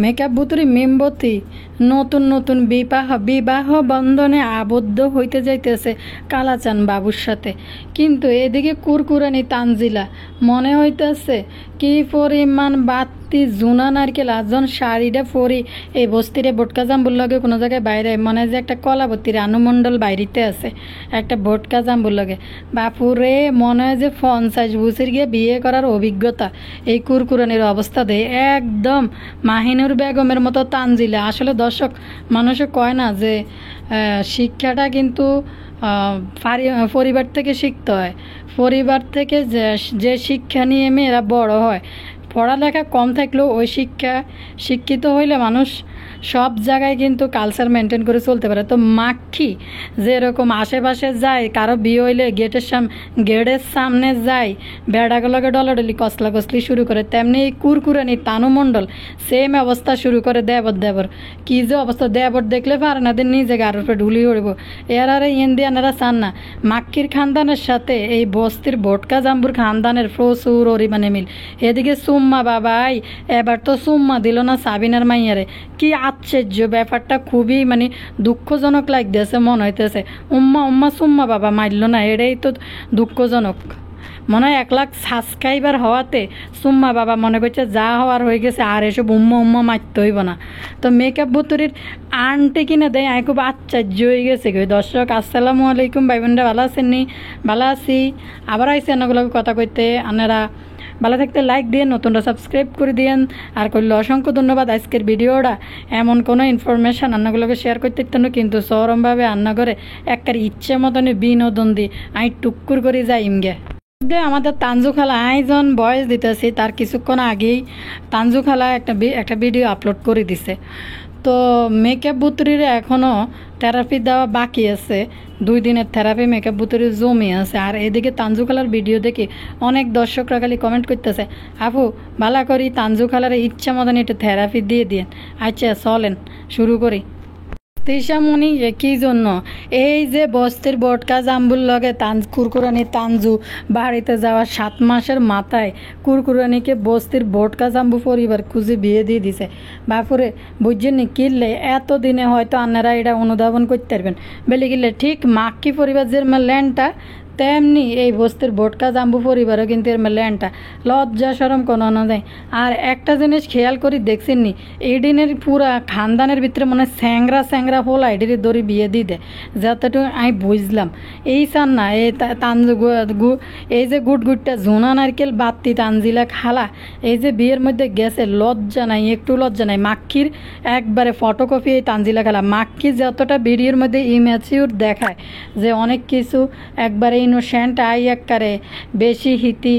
Makeup বুতুরি মেমবতী নতুন নতুন বিবাহ বিবাহ বন্ধনে আবদ্ধ হইতে যাইতেছে কালাচান বাবুর সাথে, কিন্তু এদিকে কুরকুরানি তানজিলা মনে হইতেছে কি পরিমাণ বাত্তি জুনা নারকেল আজন শাড়িটা পরি এই বস্তিরে ভোটকা জাম্বুর লগে কোনো জায়গায় বাইরে মনে হয় যে একটা কলাবতীর আনুমণ্ডল বাইরিতে আছে একটা ভোটকা জাম্বুর লগে। বাপুরে মনে হয় যে 50 বছর গিয়ে বিয়ে করার অভিজ্ঞতা এই কুরকুরানির অবস্থা দেয় একদম মাহিনুর বেগমের মতো তানজিলা। আসলে দর্শক মানুষে কয় না যে শিক্ষাটা কিন্তু পরিবার থেকে শিখতে হয়, পরিবার থেকে যে শিক্ষা নিয়ে মেয়েরা বড় হয়, পড়ালেখা কম থাকলেও ওই শিক্ষিত হইলে মানুষ সব জায়গায় কিন্তু কালচার মেনটেন করে চলতে পারে। তো মাক্ষী যেরকম আশেপাশে যায় কারো বিয়ে হইলে গেটের সামনে যায় বেড়াগুলোকে ডলাডলি কসলা কসলি শুরু করে, তেমনি এই কুরকুরানি তানুমণ্ডল সেম অবস্থা শুরু করে দেবর কি যে অবস্থা। দেবর দেখলে পারে না দিন নিজে গাড়ির উপরে ঢুলি উড়ব। এরারে ইন্ডিয়ানারা চান না মাক্ষীর খানদানের সাথে এই বস্তির ভোটকা জাম্বুর খানদানের প্রচুর অরিমানে মিল। এদিকে সুম্মা বাবাই এবার তো সুম্মা দিল না সাবিনার মাইয়ারে, কি আশ্চর্য ব্যাপারটা, খুবই মানে দুঃখজনক লাগতেছে মনে হইতেছে। উম্মা সুম্মা বাবা মারল না, এটাই তো দুঃখজনক। মনে হয় 1 লাখ সাবস্ক্রাইবার হওয়াতে সুম্মা বাবা মনে করছে যা হওয়ার হয়ে গেছে আর এসব উম্মা মারতে হইব না। তো মেকআপ বুতুরির আনটে কিনে দেয় আমি খুব আশ্চর্য হয়ে গেছে। দর্শক আসসালামু আলাইকুম, ভাই বোনরা ভালো আছেন নি? ভালো আছি, আবার আইসি অন্যগুলোকে কথা কইতে। আপনারা ভালো থাকতে লাইক দিয়ে নতুনটা সাবস্ক্রাইব করে দিয়েন, আর করলে অসংখ্য ধন্যবাদ। আজকের ভিডিওটা এমন কোনো ইনফরমেশান রান্নাগুলোকে শেয়ার করতে ইত্যান্ন, কিন্তু চরমভাবে রান্না করে একবার ইচ্ছে মতনে বিনোদন দিই আমি টুক্কুর করে যাই ইমগে। আমাদের তানজু খালা আইজন ভয়েস দিতেছি, তার কিছুক্ষণ আগেই তানজু খালা একটা ভিডিও আপলোড করে দিছে। তো মেকআপ বুতুরির এখনও থেরাপি দেওয়া বাকি আছে, 2 দিনের থেরাপি মেকআপ বুতুরির জমি আছে। আর এদিকে তানজু খালার ভিডিও দেখে অনেক দর্শকরা খালি কমেন্ট করতেছে, আপু ভালো করি তানজু খালার ইচ্ছা মতন একটু থেরাপি দিয়ে দিন। আচ্ছা চলেন শুরু করি। তৃষামণি কি জন্য এই যে বস্তির ভোটকা জাম্বুর লগে কুরকুরানি তানজু বাড়িতে যাওয়ার 7 মাসের মাথায় কুরকুরানিকে বস্তির ভোটকা জাম্বু পরিবার খুঁজে বিয়ে দিয়ে দিছে। বাপুরে বুঝছেন নি কিনলে এতদিনে হয়তো আপনারা এটা অনুধাবন করতে পারবেন বেলে কিনলে ঠিক মাক্কি পরিবার যে ল্যান্ডটা তেমনি এই বস্তির ভোটকা জাম্বু পরিবারও কিন্তু এর ল্যান্ডটা লজ্জা সরম কোনো নেই। আর একটা জিনিস খেয়াল করি দেখছেন নি এডিনের পুরা খানদানের ভিতরে মনে স্যাংরা হোলা এডির দড়ি বিয়ে দিয়ে দেয়, যতটুকু আমি বুঝলাম। এই চান না এই এই যে গুটটা জোনা নারকেল বাত্তি তানজিলা খালা এই যে বিয়ের মধ্যে গেছে, লজ্জা নাই, একটু লজ্জা নাই। মাক্ষীর একবারে ফটোকপি এই তানজিলা খালা। মাক্ষী যতটা ভিডিওর মধ্যে ইম্যাচিউর দেখায় যে অনেক কিছু একবারে ইনোসেন্ট একবারে বেশি হিতি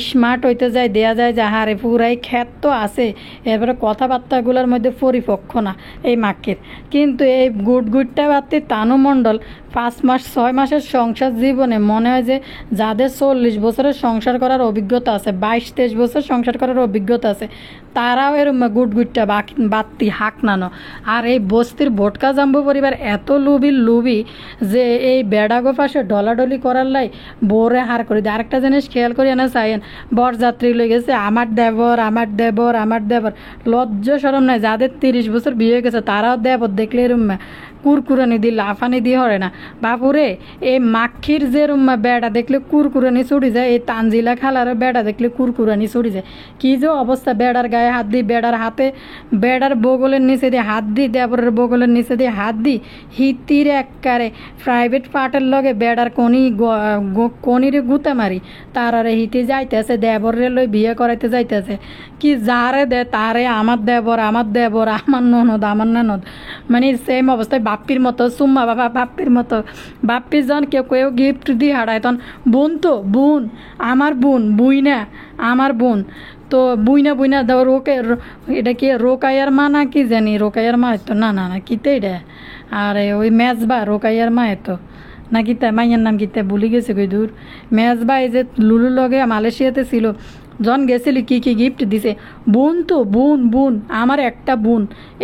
স্মার্ট হইতে যায়, দেয়া যায় যে হারে পুরাই খ্যাত তো আছে, এরপরে কথাবার্তাগুলোর মধ্যে পরিপক্ষ না এই মাক্ষীর। কিন্তু এই গুটটা বাত্তি তানুমণ্ডল 5 মাস 6 মাসের সংসার জীবনে মনে হয় যে যাদের 40 বছরের সংসার করার অভিজ্ঞতা আছে, 22-23 বছর সংসার করার অভিজ্ঞতা আছে, তারাও এরম গুটটা বাত্তি হাক নানো। আর এই বস্তির ভোটকা জাম্বু পরিবার এত লুবি যে এই বেড়াগো পাশে ডলাডলি করার লাই বোরে হার করে দেয়। আরেকটা জিনিস খেয়াল করি না চাইন, বরযাত্রী লয়ে গেছে আমার দেবর, লজ্জা সরম নাই। যাদের 30 বছর বিয়ে হয়ে গেছে তারাও দেবর দেখলে এরম কুরকুরানি দিয়ে লাফানি দিয়ে হরে না। বাপুরে এই মাক্ষীর যে রুম্মা বেড়া দেখলে কুরকুরানি ছুটি যায়, এই তানজিলা খালার বেড়া দেখলে কুরকুরানি ছুটি যায়। কি যে অবস্থা, বেড়ার গায়ে হাত দিই, বেড়ার বগলের নিচে দিয়ে হাত দিই, দেবরের বগলের নিচে দিয়ে হাত দিই, হিতির একবারে প্রাইভেট পার্টের লগে বেড়ার কনিরে গুতে মারি, তারারে হিতি যাইতেছে দেবরের লই বিয়ে করাইতে যাইতেছে। কি যারে দে তারে আমার দেবর আমার ননদ, মানে সেম অবস্থায় বাপ্পির মতো। সুম্মা বাবা বাপ্পির মতো, বাপ্পির জন কেউ গিফট দিয়ে হারায় তখন বোন আমার বোন বুইনা আমার বোন, তো বুইনা দেওয়ার ওকে এটা কি রোকাইয়ার মা না কি জানি, রোকাইয়ার মা তো না কিতে এটা, আর ওই মেজবা রোকাইয়ার মা তো না কিতা মাইয়ার নাম কিতা ভুলে গেছে কই দূর। মেজবা এই যে লুলুর লগে মালয়েশিয়াতে ছিল, জন গেছিলি কি কি গিফট দিছে, বোন তো বোন বোন, আমার একটা বোন,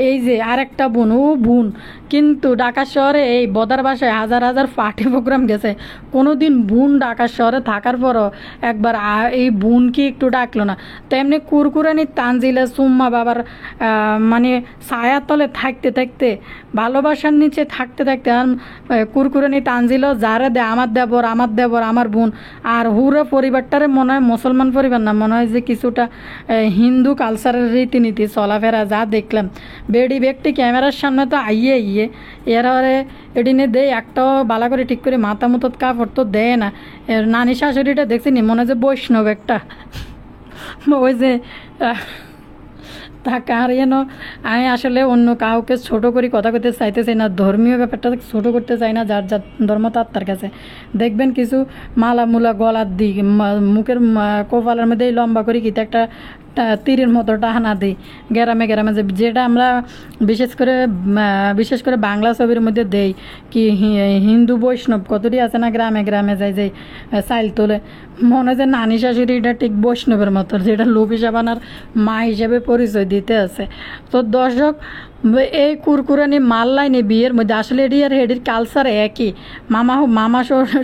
এই যে আর একটা বোন, ও বোন। কিন্তু ঢাকা শহরে এই বদার বাসায় হাজার হাজার পার্টি প্রোগ্রাম গেছে, কোনো দিন বোন ঢাকা শহরে থাকার পরও একবার এই বোনকে একটু ডাকলো না। তেমনি কুরকুরানি তানজিলা সুম্মা বাবার মানে ছায়ার তলে থাকতে থাকতে, ভালোবাসার নিচে থাকতে থাকতে, আর কুরকুরানি তানজিলও যারে দে আমার দেবর আমার দেবর আমার বোন। আর হুরা পরিবারটারে মনে হয় মুসলমান পরিবার না, মনে হয় যে কিছুটা হিন্দু কালচারের রীতিনীতি চলাফেরা যা দেখলাম। বেডি ব্যক্তি ক্যামেরার সামনে তো আইয়ে আইয়ে এরারে এডিনে দেয় একটাও বালা করে ঠিক করে মাথা মতো কাপড় তো দেয় না। নানি শাশুড়িটা দেখছি নি, মনে হয় যে বৈষ্ণব একটা, ওই যে তা কার যেন। আমি আসলে অন্য কাউকে ছোট করে কথা করতে চাইতেছি না, ধর্মীয় ব্যাপারটা ছোট করতে চাই না, যার যার ধর্ম তার কাছে। দেখবেন কিছু মালা মুলা গলার দিক মুখের কপালের মধ্যে লম্বা করে কিতে একটা তীরের মতো টাহানা দিই গ্রামে গ্রামে, যেটা আমরা বিশেষ করে বাংলা ছবির মধ্যে দেই কি হিন্দু বৈষ্ণব কতটি আছে না, গ্রামে গ্রামে যাই যাই চাইল তোলে। মনে হয় যে নানি শাশুড়িটা ঠিক বৈষ্ণবের মতো, যেটা লোভী সাবানার মা হিসেবে পরিচয় দিতে আছে। তো দর্শক, এই কুরকুরানি মাল লাইনে বিয়ের মধ্যে আসলে এটি আর এটির কালচার একই। মামা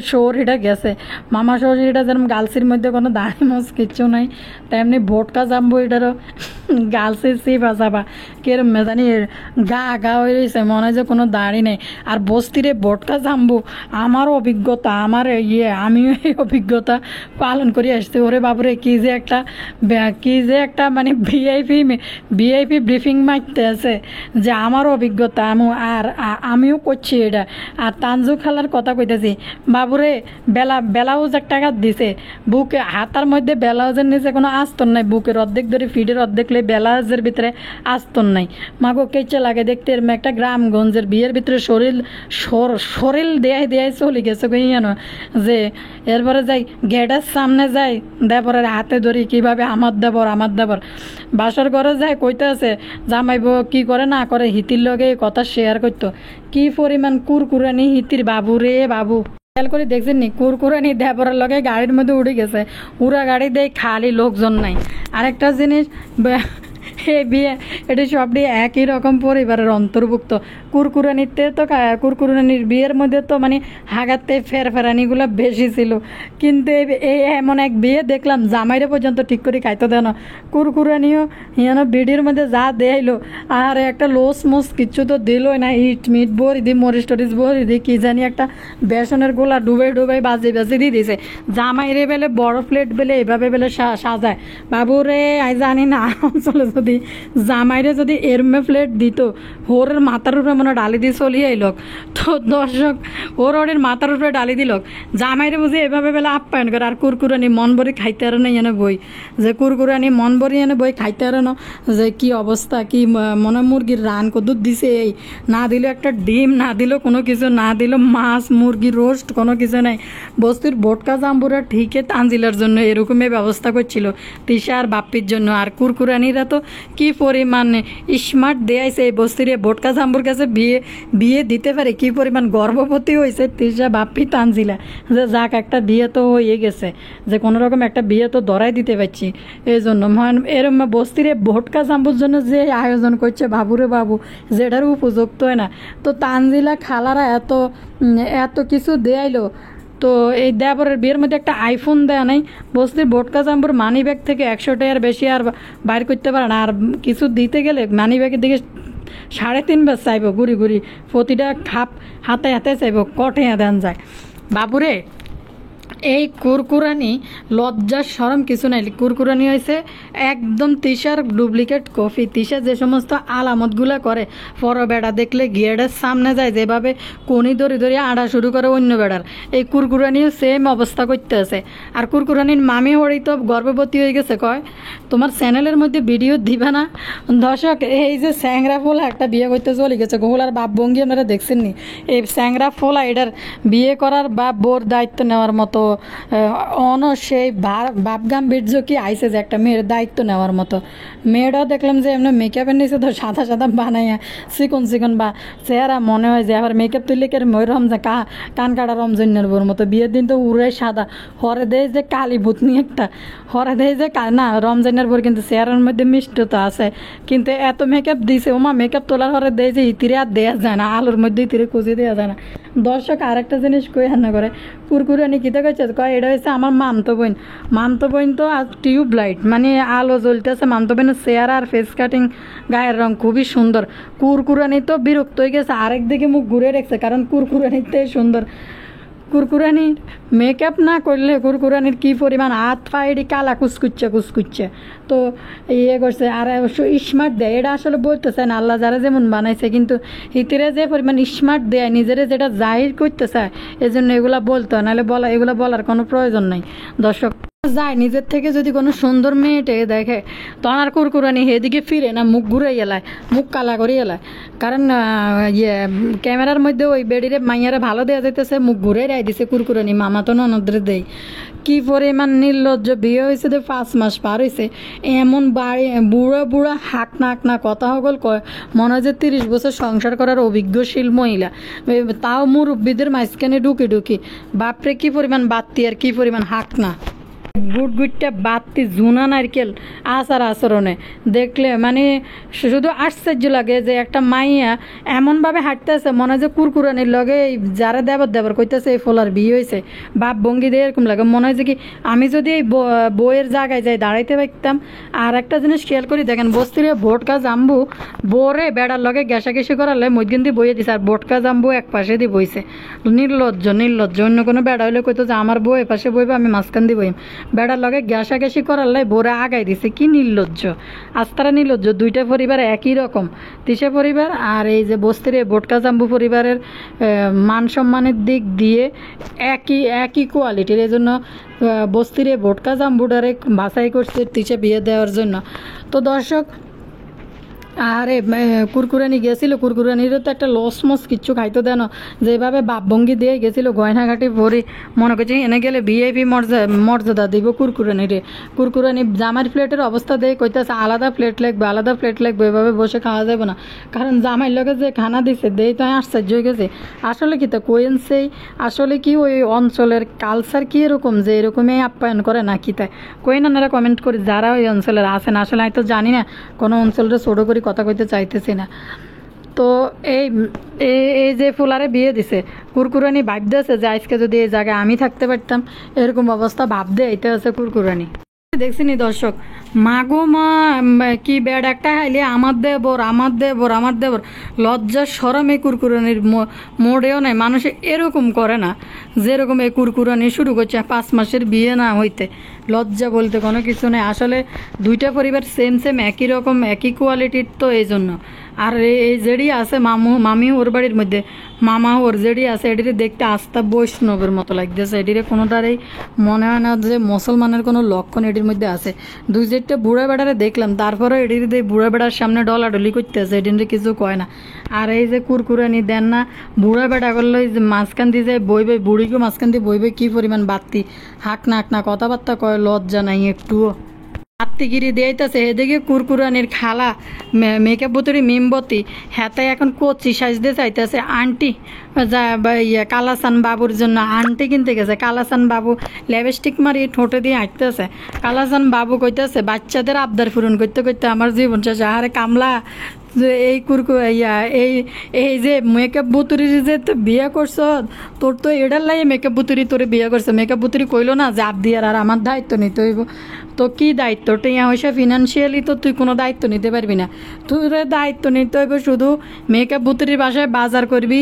শোর এটা গেছে, মামা শোর এটা যেরকম গার্লসির মধ্যে কোনো দাড়ি মোজ কিচ্ছু নাই, তেমনি ভোটকা জাম্বো এটারও গার্লসের সিপা চাপা কিরম মেজানি গা গা হয়ে রয়েছে, মনে হয় যে কোনো দাড়ি নেই। আর বস্তিরে ভোটকা জাম্বো, আমারও অভিজ্ঞতা, আমার আমিও এই অভিজ্ঞতা পালন করে আসছি। ওরে বাবুরে কি যে একটা মানে ভিআইপি ব্রিফিং মারতে আছে যে আমারও অভিজ্ঞতা, আমিও করছি এটা। আর তানজু খালার কথা কইতেছি, বাবুরে ব্লাউজ এক টাকা দিছে, বুকে হাতার মধ্যে ব্লাউজের নিচে কোনো আস্তর নাই, বুকের অর্ধেক ধরে ফিডের অর্ধেক লে ব্লাউজের ভিতরে আস্তর নাই। মাগো কেচে লাগে দেখতে, এরম একটা গ্রামগঞ্জের বিয়ের ভিতরে শরীর দেয়াই চলে গেছে কইয়ানো যে। এরপরে যাই গেটের সামনে যাই, দেবরে হাতে ধরি কিভাবে আমার দেবর বাসর ঘরে যায় কইতে আছে জামাইব কি করে না করে, হিতির লগে কথা শেয়ার করতো। কি পরিমাণ কুরকুরানি হিতির বাবু রে বাবু। খেয়াল করে দেখছেন নি, কুরকুরানি দেবরের লগে গাড়ির মধ্যে উঠে গেছে, উড়া গাড়ি দেয়, খালি লোকজন নাই। আরেকটা জিনিস, বিয়ে এটি সবটি একই রকম পরিবারের অন্তর্ভুক্ত। কুরকুরানির বিয়ের মধ্যে তো মানে হাগাতে ফেরানিগুলো বেশি ছিল, কিন্তু এই এমন এক বিয়ে দেখলাম জামাইরে পর্যন্ত ঠিক করে খাইতে দেয় না। কুরকুরানিও বিডির মধ্যে যা দেয়াইলো, আর একটা লোস মোস কিচ্ছু তো দিলই না, ইট মিট ভরি দি মরিচ টরিচ ভরি দি কি জানি একটা বেসনের গোলা ডুবাই বাজি দিয়ে দিছে। জামাইরে বেলে বড় প্লেট বেলে এভাবে বেলে সাজায়। বাবুরে আই জানি না অঞ্চলে যদি জামাইরে যদি এরমে প্লেট দিত, ওরের মাথার উপরে মনে ডালি দিয়ে চলিয়ে আইলক। তো দর্শক, ওরের মাথার উপরে ডালি দিলক, জামাইরে বুঝি এভাবে বেলা আপ্যায়ন করে। আর কুরকুরানি মন ভরি খাইতে আর না এনে বই, যে কুরকুরানি মন ভরি এনে বই খাইতে আর না, যে কি অবস্থা, কি মনে মুরগির রান কদুর দিছে, এই না দিল একটা ডিম, না দিল কোনো কিছু, না দিল মাছ মুরগি রোস্ট, কোনো কিছু নাই। বস্তির ভোটকা জাম্বুরা ঠিকই তানজিলার জন্য এরকমই ব্যবস্থা করছিল, তিশা আর বাপ্পির জন্য। আর কুরকুরানিরা তো কি পরিমাণ স্মার্ট দেয়াইছে, এই বস্তির ভোটকা জাম্বুর কাছে বিয়ে দিতে পারে, কি পরিমাণ গর্ভবতী হয়েছে তিশা বাপ্পি তানজিলা, যে যাক একটা বিয়ে তো হয়ে গেছে, যে কোনো রকম একটা বিয়ে তো ধরাই দিতে পারছি। এই জন্য এরম বস্তির ভোটকা জাম্বুর জন্য যে আয়োজন করছে বাবুরে বাবু, যেটার উপযুক্ত হয় না। তো তানজিলা খালারা এত কিছু দেয়াইলো, তো এই দেবরের বিয়ের মধ্যে একটা আইফোন দেয়া নাই। বস্তির ভোটকা জাম্বুর মানি ব্যাগ থেকে 100 টাকার বেশি আর বাইর করতে পারে না। আর কিছু দিতে গেলে মানি ব্যাগের দিকে 3.5 বার চাইব, ঘুরি প্রতিটা খাপ হাতে চাইব, কটে দেন যায়। বাবুরে এই কুরকুরানি লজ্জার শরম কিছু নাই। কুরকুরানি হয়েছে একদম তিশার ডুপ্লিকেট কপি। তিশা যে সমস্ত আলামতগুলো করে, পর বেড়া দেখলে গিয়েডের সামনে যায়, যেভাবে কনি ধরে আড়া শুরু করে অন্য বেড়ার, এই কুরকুরানিও সেম অবস্থা করতে আছে। আর কুরকুরানির মামি হরি তো গর্ভবতী হয়ে গেছে, কয় তোমার চ্যানেলের মধ্যে ভিডিও দিবে না। দর্শক, এই যে স্যাংরা ফোলা একটা বিয়ে করতে চলে গেছে, গোহলার বাপ ভঙ্গি আপনারা দেখছেন নি, এই স্যাংরা ফোলা এটার বিয়ে করার বা বোর দায়িত্ব নেওয়ার মতো কত সেই ভাব গাম্ভীর্য কি আইসে যে একটা মেয়ের দায়িত্ব নেওয়ার মতো। মেয়েটাও দেখলাম যে এমনি মেকআপের নিচে তো সাদা সাদা বানাইয়া চিকন চিকন বা চেহারা মনে হয় যে আবার মেকআপ তুললে কেন ওই রমজান কান কাটা রমজানের বোর মতো। বিয়ের দিন তো উড়ে সাদা, হরে দেয় যে কালী ভূতনি একটা, হরে দেয় যে না রমজানের বোর কিন্তু চেহারার মধ্যে মিষ্টতা আছে, কিন্তু এত মেকআপ দিছে ওমা মেকআপ তোলার হরে দেয় যে ইতিরে আর দেওয়া যায় না, আলোর মধ্যে ইতিরে কুচি দেওয়া যায় না। দর্শক আরেকটা জিনিস কই হান্না করে কুরকুরানি কিতে কইছে কয় এটা হচ্ছে আমার মামতো বোন তো টিউব লাইট মানে আলো জ্বলতেছে, মামতো বোনের চেহারা আর ফেস কাটিং গায়ের রং খুবই সুন্দর। কুরকুরানি তো বিরক্ত হয়ে গেছে, আরেক দিকে মুখ ঘুরে রেখেছে, কারণ কুরকুরানিতে সুন্দর। কুরকুরানির মেকআপ না করলে কুরকুরানির কী পরিমাণ হাত পায়েডি কালা কুচকুচ্ছে তো ইয়ে করছে। আর স্মার্ট দেয়, এটা আসলে বলতেছে না আল্লাহ যারা যেমন বানাইছে, কিন্তু হিতিরে যে পরিমাণ স্মার্ট দেয় নিজেরা যেটা জাহির করতে চায় এই জন্য এগুলা বলতে হয়, নাহলে এগুলো বলার কোনো প্রয়োজন নাই। দর্শক যায় নিজের থেকে যদি কোনো সুন্দর মেয়েটে দেখে তখন আর কুরকুরানি সেদিকে ফিরে না, মুখ ঘুরে এলায়, মুখ কালা করে এলায়। কারণ ক্যামেরার মধ্যে ওই বেডিরে মাইয়ারে ভালো দেওয়া যাইতেছে, মুখ ঘুরে রায় দিছে কুরকুরানি, মামা তো ননদরে দেয়। কি পরিমাণ নির্লজ্জ। বিয়ে হয়েছে তো 5 মাস পার হয়েছে, এমন বাড়ি বুড়া হাঁকনা কথা হগল কয় মনে হয় যে 30 বছর সংসার করার অভিজ্ঞশীল মহিলা, তাও মুরব্বীদের মাঝখানে ঢুকি বাপরে কি পরিমাণ বাত্তি আর কি পরিমাণ হাঁকনা। গুটটা বাত্তি ঝুনা নারকেল আচরণে দেখলে মানে শুধু আশ্চর্য লাগে যে একটা মাইয়া এমনভাবে হাঁটতেছে মনে হয় যে কুরকুরানির লগে যারা দেবর কইতেছে এই ফলার বিয়ে হয়েছে, বাপ ভঙ্গি দিয়ে এরকম লাগে মনে হয় যে কি আমি যদি এই বইয়ের জায়গায় যাই দাঁড়াইতে পারতাম। আর একটা জিনিস খেয়াল করি দেখেন বস্তিরে ভোটকা জাম্বু বোরে বেড়ার লগে ঘেঁষাঘেঁষি করালে মধ্যখান দিয়ে বইয়ে দিছে, আর ভোটকা জাম্বু এক পাশে দিয়ে বইছে। নির্লজ্জ অন্য কোনো বেড়া হইলে কইতো যে আমার বউ এ পাশে বইবে আমি মাঝখান দিয়ে বইম, বেড়ার লগে ঘেঁষাঘেঁষি করার লাই বোরা আগাই দিছে। কি নির্লজ্জ, আস্তারা নির্লজ্জ। দুইটা পরিবার একই রকম, তিসা পরিবার আর এই যে বস্তির ভোটকা জাম্বু পরিবারের মান সম্মানের দিক দিয়ে একই কোয়ালিটির। এই জন্য বস্তির ভোটকা জাম্বুটারে বাছাই করছে তিসা বিয়ে দেওয়ার জন্য। তো দর্শক আরে কুরকুরানি গেছিল, কুরকুরানিরও তো একটা লসমস কিচ্ছু খাইতে দেন, যেভাবে বাপভঙ্গি দিয়ে গেছিল গয়নাঘাটি ভরি মনে করছি এনে গেলে ভিআইপি মর্যাদা দিব কুরকুরানি জামাইয়ের প্লেটের অবস্থা দিয়ে কইতেছে আলাদা প্লেট লাগবে এভাবে বসে খাওয়া যাবে না, কারণ জামাইয়ের লগে যে খানা দিছে দেই তো আশ্চর্য হয়ে গেছে। আসলে কি তা কোয়েন্সেই আসলে কি ওই অঞ্চলের কালচার কি এরকম যে এরকমই আপ্যায়ন করে নাকি তাই কোয়েনারা কমেন্ট করি যারা ওই অঞ্চলের আছেন। আসলে আমি তো জানি না, কোনো অঞ্চলটা ছোটো করে কথা কইতে চাইতেছি না। তো এই যে ফুলারে বিয়ে দিছে কুরকুরানি ভাবতেছে যে আজকে যদি এই জায়গায় আমি থাকতে পারতাম, এরকম অবস্থা ভাবতে আইতে আছে কুরকুরানি। দেখছিনি দর্শক মাগো মা কি ব্যাড একটা হাইলে আমার দেবর লজ্জার সরমে কুরকুরানির মোড়েও নাই। মানুষ এরকম করে না যেরকম এই কুরকুরানি শুরু করছে 5 মাসের বিয়ে না হইতে। লজ্জা বলতে কোনো কিছু নেই। আসলে দুইটা পরিবার সেম একই রকম একই কোয়ালিটির, তো এই জন্য। আর এই যেডি আছে মামি ওর বাড়ির মধ্যে মামা ওর যেডি আছে এটিরে দেখতে আস্থা বৈষ্ণবের মতো লাগতেছে। এটিরে কোনোটারেই মনে হয় না যে মুসলমানের কোনো লক্ষণ এটির মধ্যে আছে। 2-4টা বুড়া বেড়ারে দেখলাম, তারপরে এটির বুড়া বেড়ার সামনে ডলাডলি করতেছে, এটিরে কিছু কয় না। আর এই যে কুরকুরানি দেন না বুড়া বেড়া করলে যে মাঝখান দিয়ে যায় বইবে, বুড়িকে মাঝখান দিয়ে বইবে কি পরিমাণ বাত্তি হাঁকনা কথাবার্তা কয়, লজ্জা নাই একটুও। আত্মগিরি দিয়েছে এদিকে কুরকুরানির খালা মেকআপ বুতুরি মিমবতী হ্যাঁ এখন কচি সাজতে চাইতেছে আন্টি কালাসান বাবুর জন্য আন্টি কিনতে গেছে। কালাসান বাবু লিপস্টিক মারি ঠোঁটে দিয়ে হাঁটতেছে। কালাসান বাবু কইতেছে বাচ্চাদের আবদার পূরণ করতে করতে আমার জীবন শেষ। আরে কামলা যে এই এই যে মেকআপ বুতুরি যে তো বিয়ে করছ, তোর তো এটার লাগে মেকআপ বুতুরি তোরে বিয়ে করছে। মেকআপ বুতুরি কইলো না যে আবদিয়ার আর আমার দায়িত্ব নিতে হইব। তো কি দায়িত্ব? টিয়া হয়েছে ফিনান্সিয়ালি তো তুই কোনো দায়িত্ব নিতে পারবি না। তুই দায়িত্ব নিতে হইব শুধু মেকআপ বুতুরির বাসায় বাজার করবি,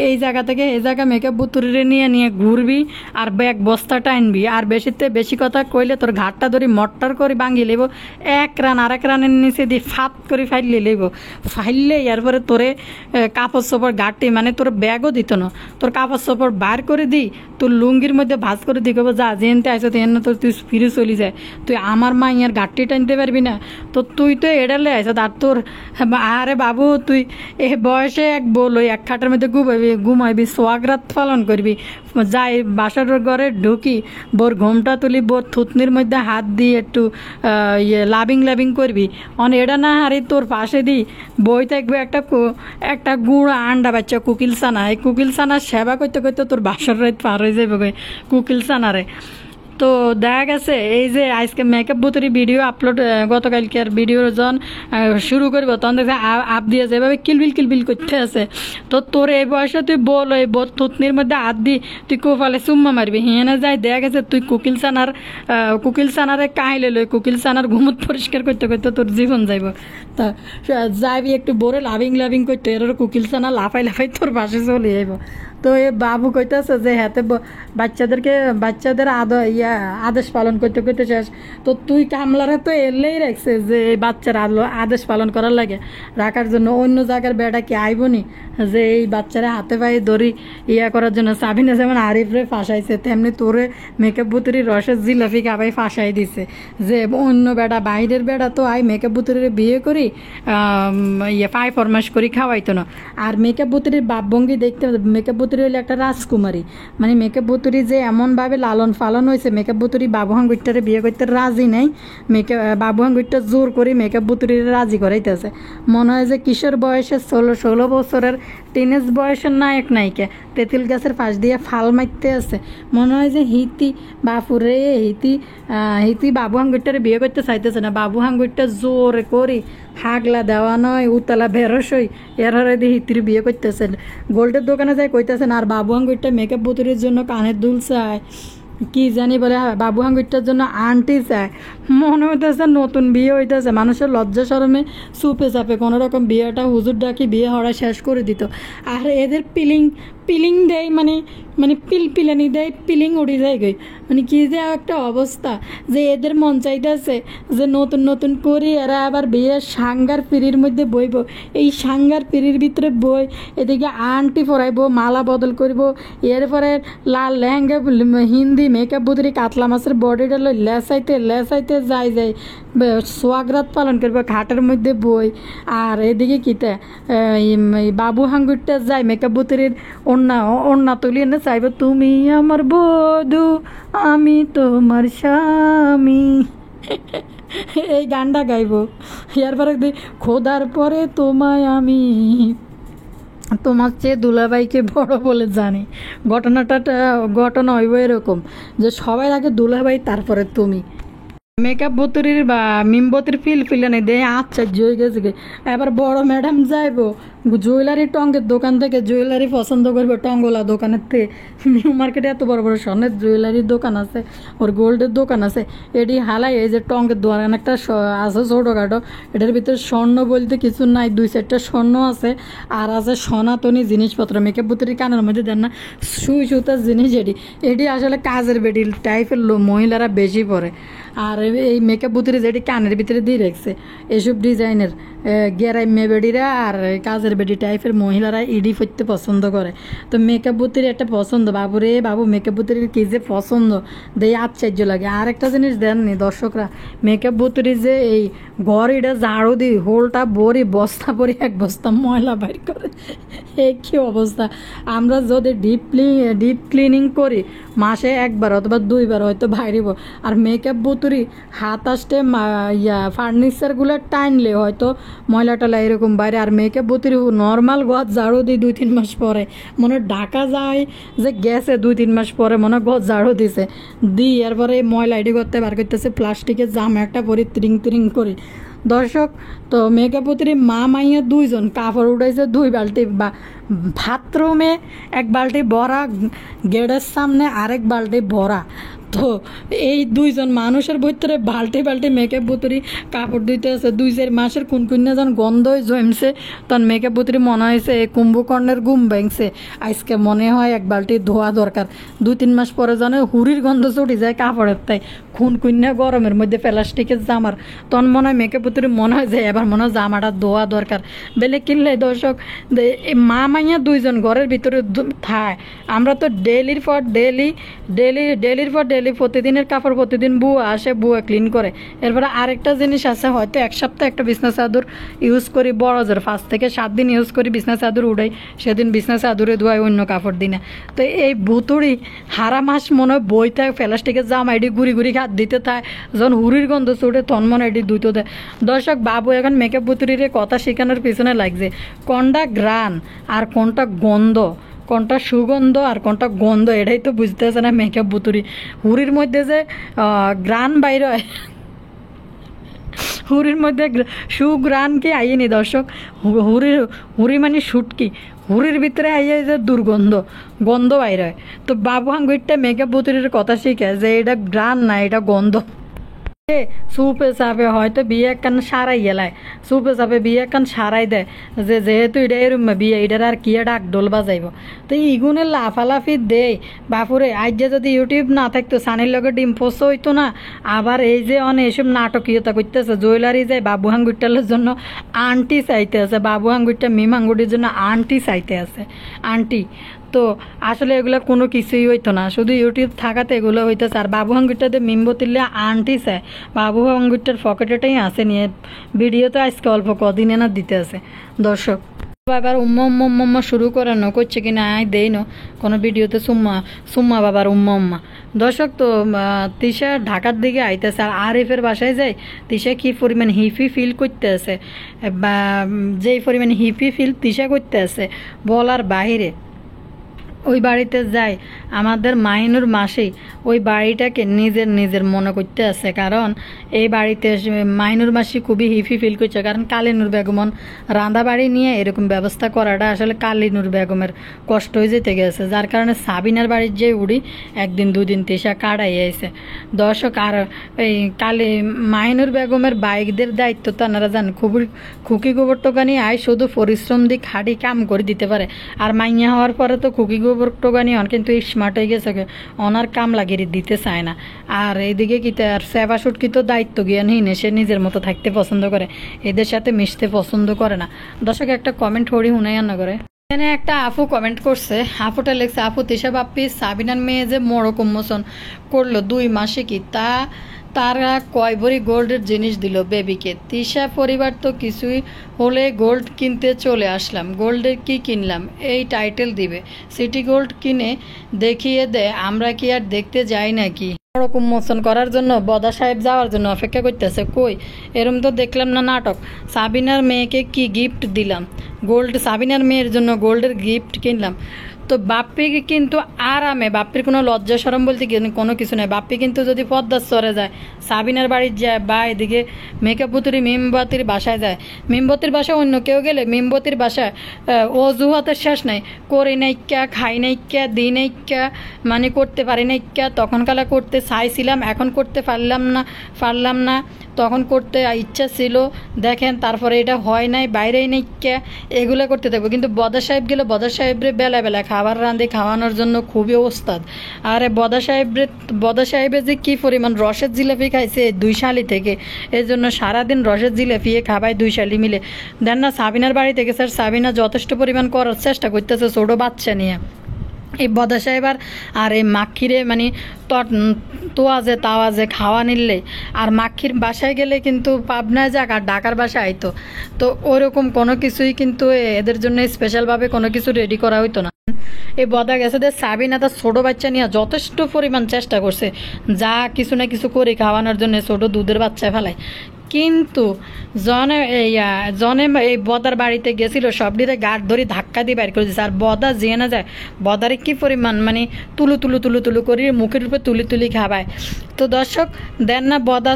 এই জায়গা থেকে এই জায়গা মেকআপ বুতুরিরে নিয়ে ঘুরবি আর ব্যাগ বস্তাটা আনবি। আর বেশি কথা কইলে তোর ঘাটটা ধরি মট্টার করে ভাঙি লেব, এক রান আরেক রানের নিচে দিয়ে ফাত করে ফাইলে লেব। ফাইললে এরপরে তোরে কাপড় চোপড় ঘাটটি মানে তোর ব্যাগও দিত না, তোর কাপড় চোপড় বার করে দিই, তোর লুঙ্গির মধ্যে ভাজ করে দিই, কব যা যেনতে আসো তেন তোর তুই ফিরে চলি যায়। তুই আমার মাইয়ার ঘাটটি টানতে পারবি না, তো তুই তো এডালে আইস। আর তোর আরে বাবু তুই এ বয়সে এক বল ওই এক খাটের মধ্যে ঘুমাইবি সোয়াগরাত পালন করবি, যাই বাসার ঘরে ঢুকি, বোর ঘোমটা তুলি, বোর থুতনির মধ্যে হাত দিয়ে একটু লাবিং লাবিং করবি, এটা না হারি তোর পাশে দিই বই থাকবে একটা গুঁড়ো আন্ডা বাচ্চা কুকিল সানা, এই কুকিল সানার সেবা করতে করতে তোর বাসার রাত পার হয়ে যাবে কুকিল সানারে। তো দেখা গেছে এই যে আজকে মেকআপ বুতুরি ভিডিও আপলোড গতকালকের ভিডিও যখন শুরু করবো তখন দেখছে আপ দিয়ে যেভাবে কিলবিল কিলবিল করতে আছে। তো তোর এই বয়সে তুই বল এই থুতনির মধ্যে হাত দি তুই কোফালে চুম্মা মারবি, হিয়ানে যাই দেখা গেছে তুই কুকিল সানারে কাহিলে লই কুকিল সানার ঘুমুত পরিষ্কার করতে করতে তোর জীবন যাইব। তা যাইবি একটু বড় লাভিং লাভিং করতে, এর কুকিল সানা লাফাই লাফাই তোর পাশে চলে যাইব। তো এ বাবু কইতেছে যে হাতে বাচ্চাদের আদেশ পালন করতে করতে শেষ। তো তুই কামলারে তো এলেই রাখছে যে এই বাচ্চার আদেশ পালন করার লাগে রাখার জন্য, অন্য জায়গার বেড়া কি আইবনি যে এই বাচ্চারা হাতে পায়ে দড়ি করার জন্য। সাবিনা যেমন আরিফরে ফাঁসাইছে তেমনি তোরে মেকআপ বুতুরি রসের জিলাপি কাবাই ফাঁসাই দিছে যে অন্য বেড়া বাইরের বেড়া তো মেকআপ বুতুরির বিয়ে করি পায়ে ফরমাস করি খাওয়াইতো না। আর মেকআপ বুতুরির বাপভঙ্গি দেখতে, মেকআপ বুতুরি হইলে একটা রাজকুমারী, মানে মেকআপ বুতুরি যে এমনভাবে লালন পালন হয়েছে, মেকআপ বুতুরি বাবু হাঙ্গুইটারে বিয়ে করতে রাজি নাই, বাবু হাঙ্গুইটা জোর করে মেকআপ বুতুরির রাজি করাইতেছে। মনে হয় যে কিশোর বয়সে 16 বছরের টিনেজ বয়সের নায়ক নায়িকা তেঁতুল গাছের পাশ দিয়ে ফাল মারতে আছে। মনে হয় যে বাপুরে হিতি বাবু হাঙ্গুইটারে বিয়ে করতে চাইতেছে না, বাবু হাঙ্গুইটা জোর করি হাগলা দেওয়া নয় উতলা বেরসই এর হরে দিয়ে হিতির বিয়ে করতেছেন। গোল্ডের দোকানে যায় কইতেছেন আর বাবু হাঙ্গুইটা মেকআপ বুতুরির জন্য কানের দুল চায়, কি জানি বলে বাবু হাঙ্গুইটার জন্য আন্টি চায়। মনে হইতেছে নতুন বিয়ে হইতেছে, মানুষের লজ্জা শরমে চুপে চাপে কোনো রকম বিয়েটা হুজুর ডাকি বিয়ে হওয়া শেষ করে দিত। আর এদের পিলিং দেয় মানে পিলপিলানি দেয়, পিলিং উড়ে যায় গই, মানে কি যে একটা অবস্থা যে এদের মন চাইতেছে যে নতুন নতুন করি এরা আবার বিয়ের সাঙ্গার পিড়ির মধ্যে বইব, এই সাঙ্গার পিড়ির ভিতরে বই এদিকে আন্টি পরাইব, মালা বদল করব, এরপরে লাল লেহেঙ্গা হিন্দি মেকআপ বুতুরি কাতলা মাছের বডিটা লেসাইতে যাই সোয়াগরাত পালন করবো ঘাটের মধ্যে বই। আর এদিকে কিতে বাবু হাঙ্গুরটা যায় মেকআপ বুতুরির অন্যা তুলি এনে চাইব তুমি আমার বধূ আমি তোমার স্বামী, এই গানটা গাইব। এরপরে খোদার পরে তোমায় আমি তোমার চেয়ে দুলাভাইকে বড় বলে জানি। ঘটনা হইব এরকম যে সবাই আগে দুলাভাই তারপরে তুমি। মেকআপ বুতুরির বা মিমবতির ফিলফিলানি দেয় আশ্চর্য হয়ে গেছে। এবার বড় ম্যাডাম যাইব জুয়েলারি টঙ্গের দোকান থেকে জুয়েলারি পছন্দ করবে, টঙ্গলা দোকানের থেকে। নিউ মার্কেটে এত বড় বড় স্বর্ণের জুয়েলারির দোকান আছে, ওর গোল্ডের দোকান আছে, এটি হালাই এই যে টঙ্গের দোকান একটা আছে ছোটোখাটো, এটার ভিতরে স্বর্ণ বলতে কিছু নাই, 2-4টা স্বর্ণ আছে আর আছে সনাতনী জিনিসপত্র। মেকআপ বুতুরির কানের মধ্যে দেন না সুতার জিনিস, এটি আসলে কাজের বেডি টাইপের মহিলারা বেশি পরে। আর এই মেকআপ বুতুরি যেটি কানের ভিতরে দিয়ে রেখেছে এসব ডিজাইনের গেরাই মেবেডিরা আর কাজের বেডি টাইপের মহিলারা ইডি ফইতে পছন্দ করে। তো মেকআপ বুতুরি একটা পছন্দ, বাবুরে বাবু মেকআপ বুতুরির কী যে পছন্দ দেয় আশ্চর্য লাগে। আর একটা জিনিস দেননি দর্শকরা, মেকআপ বুতুরি যে এই ঘর এটা ঝাড়ু দিই হোলটা বড়ি বস্তা পরি এক বস্তা ময়লা বাইর করে, এই কী অবস্থা। আমরা যদি ডিপ ক্লিনিং করি মাসে 1বার অথবা 2বার হয়তো বাইরিব, আর মেকআপ বুতুরি হাত আসতে ফার্নিচারগুলো টাইনলে হয়তো ময়লা টলা এরকম বাইরে। আর মেকআপ বুতুরি নর্মাল গছ ঝাড়ু দিই 2-3 মাস পরে, মনে ঢাকা যায় যে গেছে 2-3 মাস পরে মনে গছ ঝাড়ু দিছে এরপরে ময়লা এডি করতে বার করতেছে প্লাস্টিকের জামা একটা পরি ত্রিং করি। দর্শক তো মেকআপ বুতুরি মা মাইয়া 2জন কাপড় উঠাইছে 2 বালতি, বা বাথরুমে 1 বালতি ভরা, গেটের সামনে আরেক বালতি ভরা। তো এই 2জন মানুষের ভিতরে বালতি মেকআপ বুতুরি কাপড় দিতে আছে। 2-4 মাসের কুনকুন্যা যখন গন্ধ জমছে তখন মেকআপ বুতুরি মনে হয়েছে এই কুম্ভকর্ণের ঘুম ভেঙছে, আজকে মনে হয় 1 বালতি ধোয়া দরকার। 2-3 মাস পরে যেন হুড়ির গন্ধ চটি যায় কাপড়ের, তাই খুন কুন্যা গরমের মধ্যে প্লাস্টিকের জামার, তখন মনে হয় মেকআপ পুতুরি মনে হয় যে এবার মনে হয় জামাটা ধোয়া দরকার। বেলে কিনলে দর্শক মা মাইয়া দুইজন ঘরের ভিতরে থায়, আমরা তো ডেলির পর ডেলি প্রতিদিনের কাপড় প্রতিদিন বুয়া আসে, বুয়া ক্লিন করে। এরপরে আরেকটা জিনিস আছে, হয়তো এক সপ্তাহ একটা বিছনা চাদর ইউজ করি, বড় জোর 5 থেকে 7 দিন ইউজ করি, বিছনা চাদর উড়াই, সেদিন বিছনা চাদরে ধোয়াই, অন্য কাপড় দিনে। তো এই ভুতুড়ি হারা মাস মনে হয় বই থাকে প্লাস্টিকের জামা এটি ঘুরি ঘুরি হাত দিতে থাকে, যখন হুড়ির গন্ধ ছুটে তখন মনে এটি ধুইতে দেয়। দর্শক বাবু এখন মেকআপ ভুতুড়ির কথা শেখানোর পিছনে লাগছে, কোনটা গ্রান আর কোনটা গন্ধ, কোনটা সুগন্ধ আর কোনটা গন্ধ, এটাই তো বুঝতেছে না মেকআপ ভুতুড়ি। হুড়ির মধ্যে যে গ্রান বাইর হয়, হুড়ির মধ্যে সুগ্রান কি আইনি দর্শক, হুড়ি মানে শুটকি, হুড়ির ভিতরে আইয়ে যে দুর্গন্ধ, গন্ধ বাইর হয়। তো বাবু হাঙ্গুইরটা মেকআপ ভুতুড়ির কথা শিখে যে এটা গ্রান না, এটা গন্ধ। সুপে চাপে হয়তো বিয়ে একখান সারাই গেলায়, সুপে চাপে বিয়ে একখান সারাই দেয় যে যেহেতু এটা এরম বিয়ে, এটার আর কি ডাক ডোল বাজাইব। তো ইগুনের লাফালাফি দেয় বাপুরে। আজ যে যদি ইউটিউব না থাকতো, সানির লগে ডিম পোস্ট হইতো না। আবার এই যে অনেক এসব নাটকীয়তা করতেছে, জুয়েলারি যায় বাবু হাঙ্গুইটালের জন্য আন্টি চাইতে আছে, বাবু হাঙ্গুইটা মিম হাঙ্গুটির জন্য আন্টি চাইতে আছে, আন্টি। তো আসলে এগুলো কোনো কিছুই হইতো না, শুধু ইউটিউব থাকাতে এগুলো হইতেছে। আর বাবু হাঙ্গুরটাতে মিম্বতিলে আন্টি চায়, বাবু হাঙ্গুরটার পকেটেটাই আছে নিয়ে ভিডিও তো আজকে অল্প কদিনে না দিতে আছে দর্শক। বাবার উম্মা শুরু করানো করছে কিনা দেই না কোনো ভিডিওতে, সুম্মা বাবার উম্মা। দর্শক তো তিশা ঢাকার দিকে আইতেছে, আর আরিফের বাসায় যাই তিশা কি পরিমাণ হিপি ফিল করতে আছে, বা যেই পরিমাণ হিপি ফিল তিশা করতে আছে বলার বাহিরে। ওই বাড়িতে যাই আমাদের মাহিনুর মাসি ওই বাড়িটাকে নিজের মনে করতে আছে, কারণ এই বাড়িতে মাহিনুর মাসি খুবই হিফি ফিল করছে, কারণ কালিনুর বেগমন রাঁধা বাড়ি নিয়ে এরকম ব্যবস্থা করাটা আসলে কালিনুর বেগমের কষ্ট হয়ে যেতে গেছে, যার কারণে সাবিনার বাড়ির যে উড়ি একদিন দুদিন তেসা কাটাই আইছে দর্শক। আর এই মাহিনুর বেগমের বাইকদের দায়িত্ব তো আপনারা জান, খুবই খুকি গোবর টোকানি আয় শুধু পরিশ্রম দিয়ে খাটি কাম করে দিতে পারে। আর মাইয়া হওয়ার পরে তো খুকি টোগানি হন কিন্তু স্মার্ট হয়ে গেছে, ওনার কাম লাগিয়ে দিতে চায় না। আর এইদিকে কি আর সেবা সুটকি তো দায়িত্ব জ্ঞানহীন, সে নিজের মতো থাকতে পছন্দ করে, এদের সাথে মিশতে পছন্দ করে না। দর্শক একটা কমেন্ট হরি হুনাই না করে, এখানে একটা আপু কমেন্ট করছে, আপুটা লেখছে, আপু তিশা বাপ্পি সাবিনার মেয়ে যে মোড়ক উন্মোচন করলো 2 মাসে কি তারা কয় ভরি গোল্ডের জিনিস দিল বেবিকে। তিশা পরিবার তো কিছুই হলে গোল্ড কিনতে চলে আসলাম, গোল্ডের কি কিনলাম এই টাইটেল দিবে, সিটি গোল্ড কিনে দেখিয়ে দেয়, আমরা কি আর দেখতে যাই নাকি? মোড়ক উন্মোচন করার জন্য বদা সাহেব যাওয়ার জন্য অপেক্ষা করতেছে, কই এরম তো দেখলাম না নাটক। সাবিনার মেয়েকে কি গিফট দিলাম, গোল্ড, সাবিনার মেয়ের জন্য গোল্ডের গিফট কিনলাম। তো বাপ্পিকে কিন্তু আরামে, বাপ্পির কোনো লজ্জা সরম বলতে কোনো কিছু নেই। বাপ্পি কিন্তু যদি পদ্মার চরে যায়, সাবিনার বাড়ির যায়, বা এদিকে মেকআপ পুতুরি মিমবতির বাসায় যায়, মিমবতির বাসায় অন্য কেউ গেলে মিমবতির বাসায় অজুহাতের শেষ নাই, করি নাইক্যা, খাই নাইক্যা, দিই নাইক্যা, মানে করতে পারি নাইক্যা, তখনকালা করতে চাইছিলাম এখন করতে পারলাম না, তখন করতে ইচ্ছা ছিল দেখেন, তারপরে এটা হয় নাই, বাইরেই নাইক্যা, এগুলো করতে থাকবো। কিন্তু বদা সাহেব গেলে বদা সাহেবরে বেলা খাবার রাঁধে খাওয়ানোর জন্য খুবই ওস্তাদ। আর বদা সাহেবের যে কি পরিমাণ রসের জিলাপি খাইছে 2 শালি থেকে, এর জন্য সারাদিন রসের জিলাপি খাবায় 2 শালি মিলে। দেন না সাবিনার বাড়ি থেকে স্যার, সাবিনা যথেষ্ট পরিমাণ করার চেষ্টা করতেছে ছোটো বাচ্চা নিয়ে। এই বদা সাহেব আর এই মাক্ষিরে মানে তোয়াজে তাওয়াজে খাওয়া নিলে, আর মাক্ষির বাসায় গেলে কিন্তু পাবনায় যাক আর ঢাকার বাসায় আইতো, তো ওরকম কোনো কিছুই কিন্তু এদের জন্য স্পেশালভাবে কোনো কিছু রেডি করা হইতো না। এই বদা গেছে সাবিনা তার ছোটো বাচ্চা নিয়ে যথেষ্ট পরিমাণ চেষ্টা করছে, যা কিছু না কিছু করে খাওয়ানোর জন্য, ছোটো দুধের বাচ্চা ফেলায়। কিন্তু জনে এই বদার বাড়িতে গেছিল, সবটিতে গাঢ় ধরে ধাক্কা দিয়ে বাইর করে দিয়েছে। আর বদা যেয়ে না যায়, বদারে কি পরিমাণ মানে তুলু করে মুখের উপরে তুলি খাবায়। তো দর্শক দেন না বদা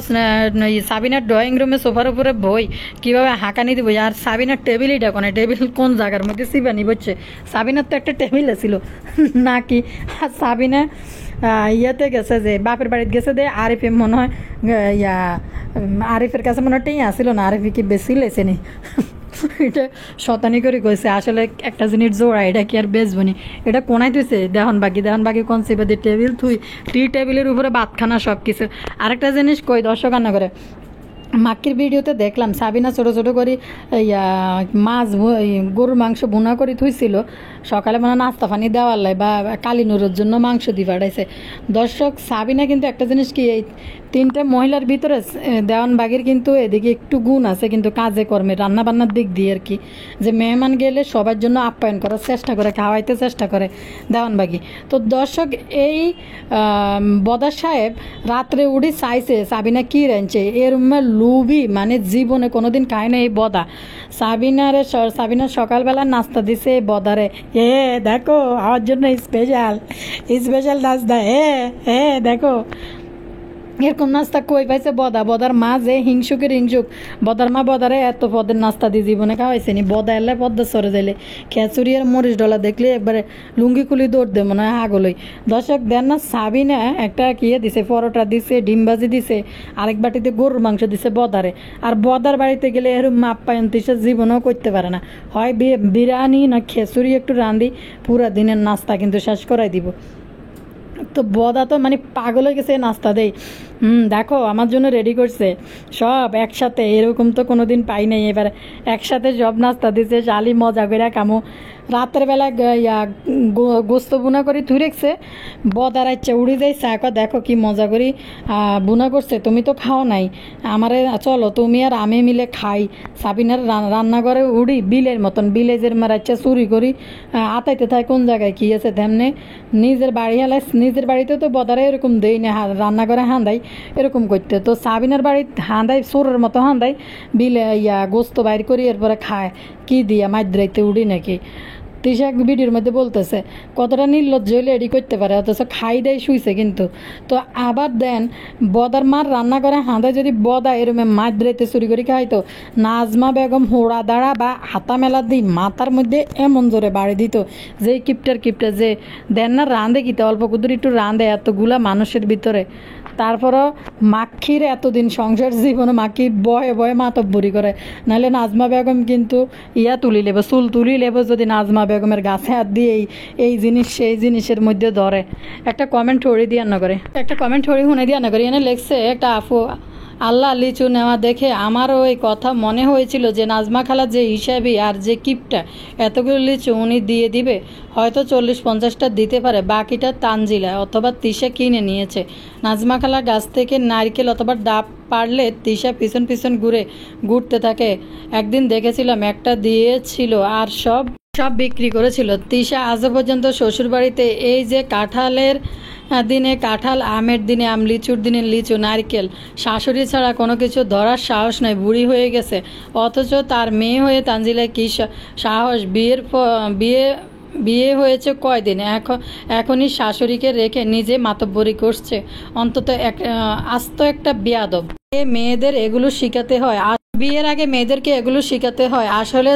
সাবিনার ড্রয়িং রুমে সোফার উপরে বই কীভাবে হাঁকানি দিব। আর সাবিনার টেবিলই ডাকো না, টেবিল কোন জায়গার মধ্যে সিবানি বলছে, সাবিনার তো একটা টেবিল ছিল নাকি। আর সাবিনা ইয়াতে গেছে যে বাপের বাড়িতে গেছে দে, আরিফে মনে হয় আরিফের কাছে মনে হয় টেই আসছিল না, আরিফে কি বেশি লেছে নি এটা শতানি করে কইছে আসলে একটা জিনিস জোড়া এটা কি আর বেচবনি এটা কোনায় তুইছে দেহন বাকি কোন সিবাদি টেবিল থুই টি টেবিলের উপরে ভাত খানা সব কিছু। আরেকটা জিনিস কই দর্শক রান্না করে মাক্কির ভিডিওতে দেখলাম সাবিনা ছোটো ছোটো করে মাছ গরুর মাংস বোনা করে থুইছিল সকালে মানে নাস্তা পানি দেওয়ার লাই বা কালিনুরের জন্য মাংস দিয়ে পাঠাইছে। দর্শক সাবিনা কিন্তু একটা জিনিস কি এই তিনটা মহিলার ভিতরে দেওয়ানবাগির কিন্তু এদিকে একটু গুণ আছে কিন্তু কাজে কর্মে রান্না বান্নার দিক দিয়ে আর কি, যে মেহমান গেলে সবার জন্য আপ্যায়ন করার চেষ্টা করে খাওয়াইতে চেষ্টা করে দেওয়ানবাগি। তো দর্শক এই বদার সাহেব রাত্রে উঠি চাইছে সাবিনা কী রাঁধছে এর লুবি মানে জীবনে কোনোদিন খায় না এই বদা। সাবিনার সকালবেলা নাস্তা দিছে এই বদারে, দেখো আমার জন্য স্পেশাল নাস্তা, দেখো এরকম নাস্তা কই পাইছে বদার মা যে হিংসুক বদার মা বদারে এত পদের নাস্তা দিয়ে জীবনে খাওয়াইছে নি। বদা এলে পদ্মা সরে যাইলে খেচুরি আর মরিচ ডলা দেখলে একবারে লুঙ্গি কুলি দৌড় দে মনে হয় আগলই। দর্শক দেন না সাবিনা একটা কিয়ে দিছে পরোটা দিছে ডিম ভাজি দিছে আরেক বাটিতে গরুর মাংস দিছে বদারে। আর বদার বাড়িতে গেলে এরকম আপ্যায়ন তিসে জীবনেও করতে পারে না, হয় বিরিয়ানি না খেচুরি একটু রাঁধি পুরা দিনের নাস্তা কিন্তু শেষ করাই দিব। তো বদা তো মানে পাগল হয়ে গেছে নাস্তা দেই, দেখো আমার জন্য রেডি করছে সব একসাথে, এরকম তো কোনো দিন পাই নাই। এবার একসাথে সব নাস্তা দিছে শালি মজা করে কামো। রাতের বেলা গোস্ত বুনা করে ধুই রেখছে বদার ইচ্ছা উড়ি যাই চাক দেখো কি মজা করি বুনা করছে, তুমি তো খাও নাই আমারে চলো তুমি আর আমি মিলে খাই। সাবিনার রান্নাঘরে উড়ি বিলের মতন বিলেজের মার ইচ্ছা চুরি করি আতাইতে থাকে কোন জায়গায় কী আছে তেমনি নিজের বাড়ি হলে নিজের বাড়িতে তো বদারে এরকম দেই না রান্নাঘরে হান্দাই এরকম করতে। তো সাবিনার বাড়ি হান্দাই চোরের মতো হান্দাই বিলে গোস্ত বাইর করি এরপরে খায় কি দিয়া মাদ্রাইতে উড়ি নাকি। তিশা ভিডিওর মধ্যে বলতেছে কতটা নির্লজ্জ হইলে এডি করতে পারে, অথচ খাই দেয় শুইছে কিন্তু। তো আবার দেন বদার মার রান্না করে হাঁদায় যদি বদা এরমে মাছ ধরেতে চুরি করে খাইতো নাজমা বেগম হোড়া দাঁড়া বা হাতা মেলা দিই মাথার মধ্যে এমন জোরে বাড়ি দিত যে কিপটার যে দেন না রাঁধে কিতে অল্প কুদুর একটু রাঁধে এতগুলা মানুষের ভিতরে। তারপরও মাক্ষির এতদিন সংসার জীবনে মাক্ষি বয়ে বয়ে মাতব্বরি করে, নাহলে নাজমা বেগম কিন্তু তুলি লেব চুল তুলি লেব যদি নাজমা বেগমের গাছে হাত দিয়ে এই জিনিস সেই জিনিসের মধ্যে ধরে। একটা কমেন্ট হরি দিয়ে না করে শুনে দিয়ে না করে এনে লেখছে একটা আপু, আল্লাহ লিচু নেওয়া দেখে আমারও ওই কথা মনে হয়েছিল যে নাজমা খালা যে হিসাবই আর যে কিপটা এতগুলো লিচু উনি দিয়ে দিবে, হয়তো 40-50টা দিতে পারে, বাকিটা তানজিলা অথবা তিশা কিনে নিয়েছে। নাজমা খালা গাছ থেকে নারকেল অথবা ডাব পারলে তিশা পিছন ঘুরতে থাকে। একদিন দেখেছিলাম একটা দিয়েছিল আর সব বিক্রি করেছিল। তিশা আজও পর্যন্ত শ্বশুরবাড়িতে এই যে কাঁঠালের দিনে কাঁঠাল, আমের দিনে আম, লিচুর দিনে লিচু, নারকেল, শাশুড়ি ছাড়া কোনো কিছু ধরার সাহস নয়, বুড়ি হয়ে গেছে। অথচ তার মেয়ে হয়ে তানজিলায় কী সাহস, বিয়ে হয়েছে কয়দিন, এখনই শাশুড়িকে রেখে নিজে মাতব্বরি করছে। অন্তত আস্ত একটা বেয়াদব। মেয়েদের এগুলো শিখাতে হয়, বিয়ের আগে মেয়েদেরকে এগুলো শিখাতে হয়। আসলে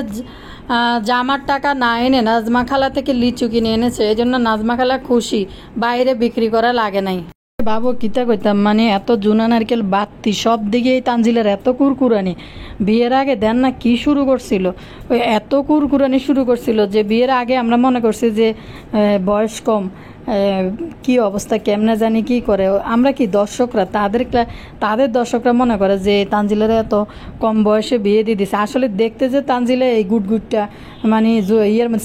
জামার টাকা না এনে নাজমা খালা থেকে লিচু কিনে এনেছে, এই জন্য নাজমা খালা খুশি, বাইরে বিক্রি করা লাগে নাই। বাবু কিতা কইতাম মানে এত জুনা নারকেল বাত্তি সব দিকে এই তানজিলের এত কুরকুরানি। বিয়ের আগে দেন না কি শুরু করছিল, ওই এত কুরকুরানি শুরু করছিল যে বিয়ের আগে আমরা মনে করছি যে বয়স কম, কি অবস্থা কেমনে জানি কি করে। আমরা কি দর্শকরা তাদের দর্শকরা মনে করে যে তানজিলের এত কম বয়সে বিয়ে দিয়ে দিছে। আসলে দেখতে যে তানজিলে এই গুটটা মানে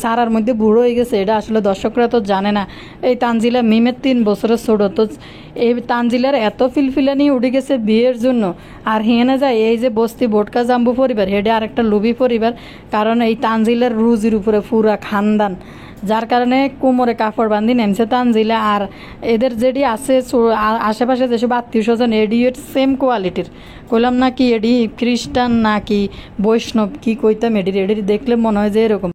সারার মধ্যে বুড়ো হয়ে গেছে এটা আসলে দর্শকরা তো জানে না। এই তানজিলা মিমের 3 বছরের ছোট, তো এই তানজিলার এত ফিলফিলানি উঠে গেছে বিয়ের জন্য। আর হিয়েনে যায় এই যে বস্তি বোটকা জাম্বু পরিবার হেডে আর একটা লুবি পরিবার, কারণ এই তানজিলার রুজির উপরে পুরা খানদান, যার কারণে কোমরে কাপড় বান্ধি নেমছে তানজিলা। আর এদের যেটি আছে আশেপাশে যেসব আত্মীয় স্বজন এডি সেম কোয়ালিটির, কইলাম না কি এডি খ্রিস্টান নাকি বৈষ্ণব কি কইতাম, এডির দেখলে মনে হয় যে এরকম।